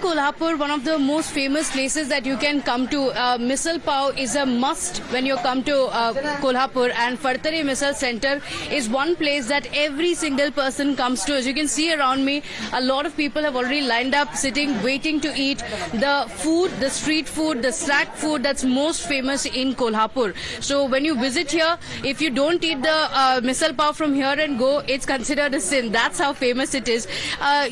Kolhapur, one of the most famous places that you can come to, Misal Pav is a must when you come to Kolhapur, and Fartare Misal Center is one place that every single person comes to. As you can see around me, a lot of people have already lined up, sitting, waiting to eat the food, the street food, the snack food that's most famous in Kolhapur. So when you visit here, if you don't eat the Misal Pav from here and go, it's considered a sin. That's how famous it is.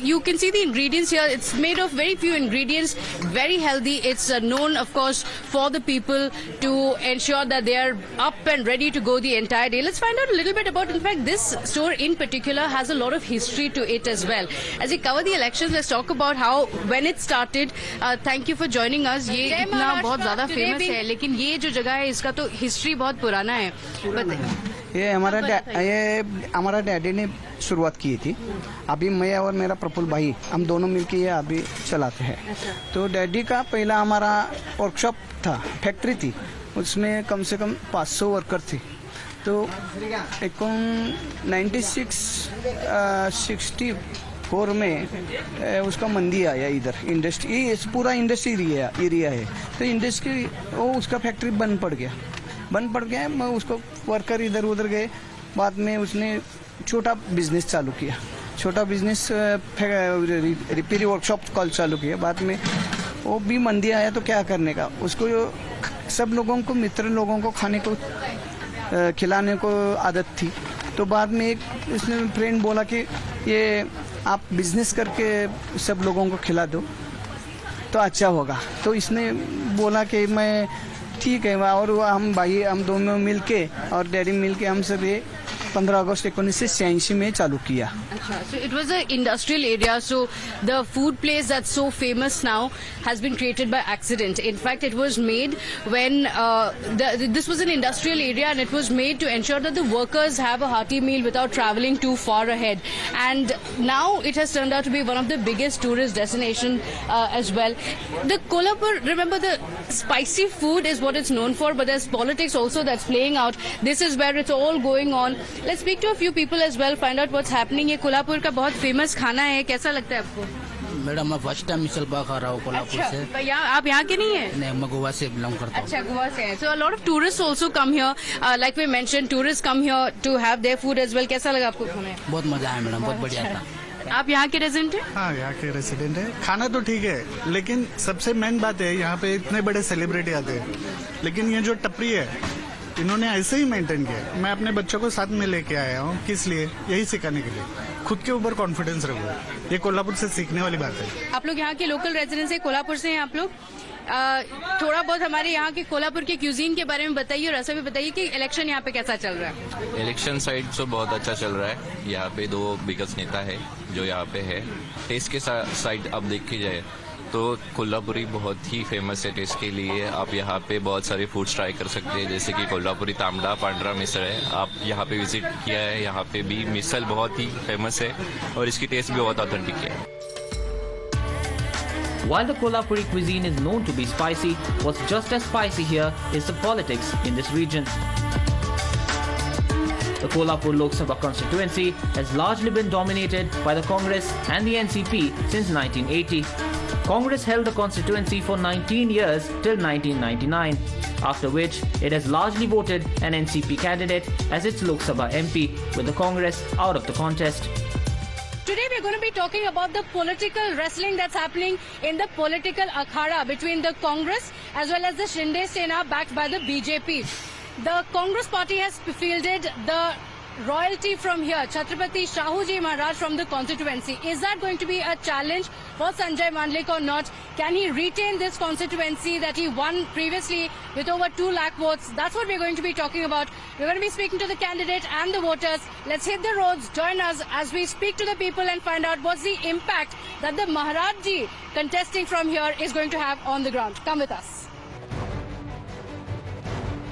You can see the ingredients here. It's made of very few ingredients, very healthy. It's known, of course, for the people to ensure that they are up and ready to go the entire day. Let's find out a little bit about, in fact, this store in particular has a lot of history to it as well. As we cover the elections, let's talk about how, when it started. Thank you for joining us. ये इतना बहुत ज़्यादा famous है, लेकिन ये जो जगह है, इसका तो history बहुत पुराना है. ये हमारा डैडी ने शुरुआत की थी. अभी मैं और मेरा प्रफुल्ल भाई हम दोनों मिलकर ये अभी चलाते हैं. तो डैडी का पहला हमारा वर्कशॉप था, फैक्ट्री थी. उसमें कम से कम 500 वर्कर थे. तो 64 में उसका मंदी आया इधर. इंडस्ट्री, ये पूरा इंडस्ट्री एरिया है. तो इंडस्ट्री वो उसका फैक्ट्री बंद पड़ गया. मैं उसको वर्कर इधर उधर गए. बाद में उसने छोटा बिजनेस चालू किया. छोटा बिजनेस रिपेयरिंग वर्कशॉप कॉल चालू किया. बाद में वो भी मंदी आया तो क्या करने का. उसको सब लोगों को, मित्र लोगों को खाने को खिलाने को आदत थी. तो बाद में एक उसने फ्रेंड बोला कि ये आप बिजनेस करके सब लोगों को खिला दो तो अच्छा होगा. तो इसने बोला कि मैं ठीक है. और हम दोनों मिलके और डैडी मिलके हम सब ये 15 अगस्त 1986 में चालू किया. So it was an industrial area. So the food place that's so famous now has been created by accident. In fact, it was made when this was an industrial area, and it was made to ensure that the workers have a hearty meal without traveling too far ahead. And now it has turned out to be one of the biggest tourist destination as well. The Kolhapur, remember, the spicy food is what it's known for, but there's politics also that's playing out. This is where it's all going on. Let's speak to a few people as well, find out what's happening. ये कोल्हापुर का बहुत famous खाना है, कैसा लगता है आपको? Madam, मैं फर्स्ट टाइम मिसल पाव खा रहा हूँ कोल्हापुर से. आप यहाँ के नहीं हैं? नहीं, मैं गोवा से बिलोंग करता हूँ. अच्छा, गोवा से हैं. So a lot of tourists also come here. Like we mentioned, tourists come here to have their food as well. कैसा लगा आपको खाने? बहुत मजा आया मैडम, बहुत बढ़िया था. आप यहाँ के रेजिडेंट हैं? हाँ, यहाँ के रेजिडेंट है. खाना तो ठीक है, लेकिन सबसे मेन बात है यहाँ पे इतने बड़े सेलिब्रिटी आते हैं, लेकिन ये जो टपरी है इन्होंने ऐसे ही मेंटेन किया. मैं अपने बच्चों को साथ में लेके आया हूँ. किस लिए? यही सिखाने के लिए. खुद के ऊपर कॉन्फिडेंस रखो. ये कोल्हापुर से सीखने वाली बात है. आप लोग यहाँ के लोकल रेजिडेंट्स हैं, कोल्हापुर से हैं आप लोग. थोड़ा बहुत हमारे यहाँ के कोल्हापुर के क्यूजीन के बारे में बताइए, और ऐसा भी बताइए कि इलेक्शन यहाँ पे कैसा चल रहा है. इलेक्शन साइड तो बहुत अच्छा चल रहा है. यहाँ पे 2 बिगेस्ट नेता है जो यहाँ पे है. टेस्ट के साइड अब देखी जाए तो कोल्हापुरी बहुत ही फेमस है टेस्ट के लिए. आप यहाँ पे बहुत सारे फूड्स ट्राई कर सकते हैं, जैसे कि कोल्हापुरी तांबड़ा पांडरा मिसल है. आप यहाँ पे विजिट किया है, यहाँ पे भी मिसल बहुत ही फेमस है और इसकी टेस्ट भी बहुत ऑथेंटिक है. While the Kolhapuri cuisine is known to be spicy, what's just as spicy here is the politics in this region. The Kolhapur Lok Sabha constituency has largely been dominated by the Congress and the NCP since 1980. Congress held the constituency for 19 years till 1999, after which it has largely voted an NCP candidate as its Lok Sabha MP, with the Congress out of the contest. Today we're going to be talking about the political wrestling that's happening in the political akhada between the Congress as well as the Shinde Sena backed by the BJP. The Congress party has fielded the royalty from here, Chhatrapati Shahuji Maharaj from the constituency. Is that going to be a challenge for Sanjay Mandlik or not? Can he retain this constituency that he won previously with over 2 lakh votes? That's what we're going to be talking about. We're going to be speaking to the candidate and the voters. Let's hit the roads. Join us as we speak to the people and find out what's the impact that the Maharaj ji contesting from here is going to have on the ground. Come with us.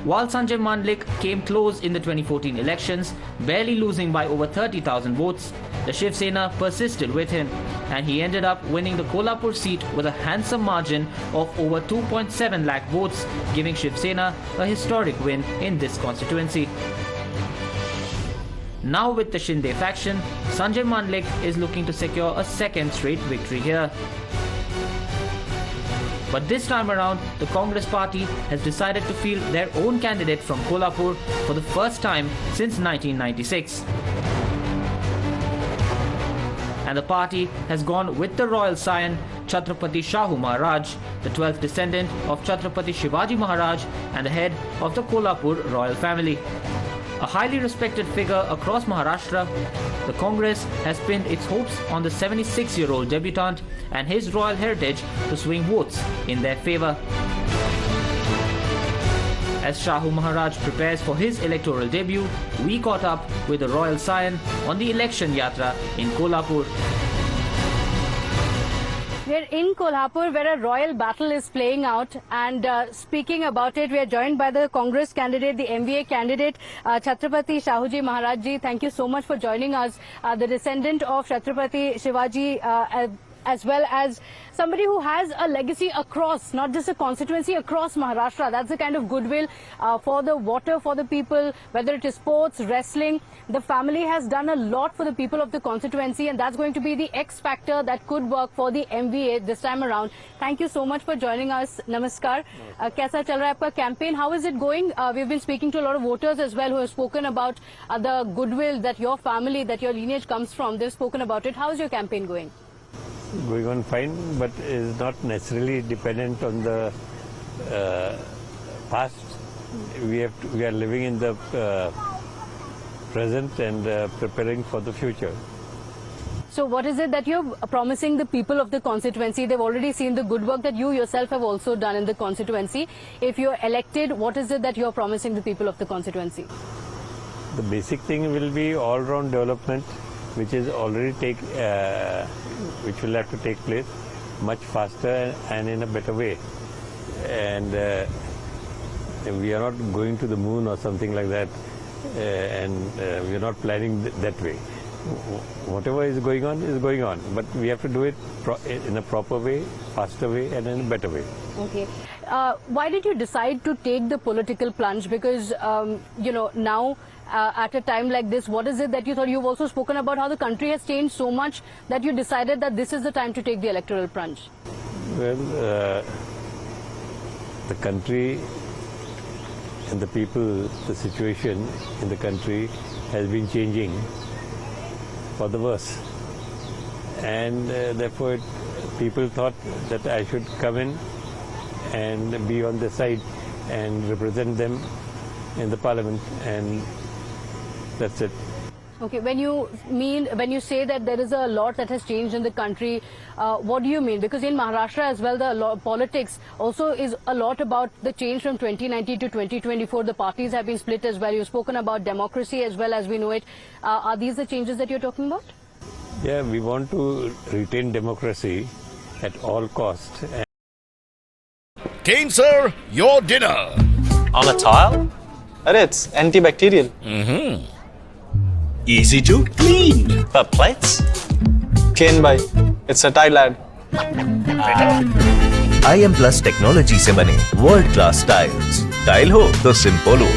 While Sanjay Mandlik came close in the 2014 elections, barely losing by over 30,000 votes, the Shiv Sena persisted with him, and he ended up winning the Kolhapur seat with a handsome margin of over 2.7 lakh votes, giving Shiv Sena a historic win in this constituency. Now with the Shinde faction, Sanjay Mandlik is looking to secure a second straight victory here. But this time around, the Congress party has decided to field their own candidate from Kolhapur for the first time since 1996. And the party has gone with the royal scion Chhatrapati Shahu Maharaj, the 12th descendant of Chhatrapati Shivaji Maharaj and the head of the Kolhapur royal family. A highly respected figure across Maharashtra, the Congress has pinned its hopes on the 76-year-old debutant and his royal heritage to swing votes in their favor. As Shahu Maharaj prepares for his electoral debut, we caught up with the royal scion on the election yatra in Kolhapur. We're in Kolhapur where a royal battle is playing out, and speaking about it, we are joined by the Congress candidate, the MVA candidate, Chhatrapati Shahuji Maharaj ji. Thank you so much for joining us. The descendant of Chhatrapati Shivaji, as well as somebody who has a legacy across, not just a constituency, across Maharashtra. That's the kind of goodwill for the water, for the people, whether it is sports, wrestling. The family has done a lot for the people of the constituency, and that's going to be the X factor that could work for the MVA this time around. Thank you so much for joining us. Namaskar. Kaisa chal raha hai aapka campaign? How is it going? We've been speaking to a lot of voters as well who have spoken about the goodwill that your family, that your lineage comes from. They've spoken about it. How is your campaign going? Going on fine, but is not necessarily dependent on the past. We are living in the present and preparing for the future. So what is it that you're promising the people of the constituency? They've already seen the good work that you yourself have also done in the constituency. If you're elected, what is it that you're promising the people of the constituency? The basic thing will be all-round development, which is already which will have to take place much faster and in a better way. And we are not going to the moon or something like that, and we are not planning that way. Whatever is going on, but we have to do it in a proper way, faster way, and in a better way. Okay. Why did you decide to take the political plunge? Because, now at a time like this, what is it that you thought? You've also spoken about how the country has changed so much that you decided that this is the time to take the electoral plunge. Well, the country and the people, the situation in the country has been changing for the worse. And therefore, people thought that I should come in and be on the side and represent them in the parliament, and that's it. Okay, when you say that there is a lot that has changed in the country, what do you mean? Because in Maharashtra as well, the politics also is a lot about the change from 2019 to 2024. The parties have been split as well. You've spoken about democracy as well as we know it. Are these the changes that you're talking about? Yeah, we want to retain democracy at all costs. Kane sir, your dinner. On a tile? It's antibacterial. Easy to clean. But plates? Kane bhai, it's a tile ad. IM Plus technology से बने world class tiles, tile हो तो simple हो।